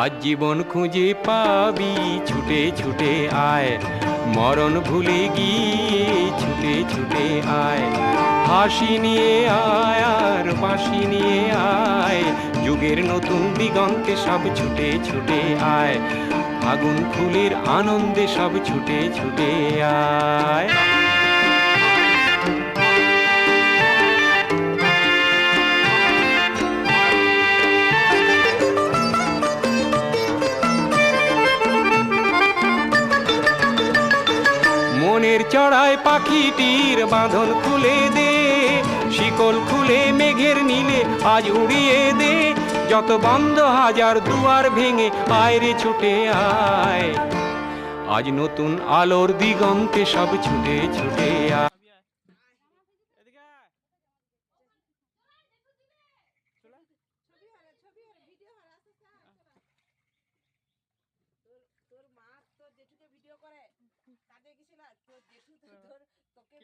আজ জীবন খুঁজে পাবি, ছুটে ছুটে আয়, মরণ ভুলে গিয়ে ছুটে ছুটে আয়। হাসি নিয়ে আয় আর বাঁশি নিয়ে আয়, যুগের নতুন দিগন্তে সব ছুটে ছুটে আয়। আগুন ফুলের আনন্দে সব ছুটে ছুটে আয়। মনের চড়ায় পাখিটির বাঁধন খুলে দে, শিকল খুলে মেঘের নীলে আজ উড়িয়ে দে। যত বন্ধ হাজার দুয়ার ভেঙে আয় রে ছুটে আয়, আজ নতুন আলোর দিগন্তে সব ছুটে ছুটে আয়। তোর মা তোর জেঠুকে ভিডিও করে, কাজে গেছিল তোর জেঠু তোর তোকে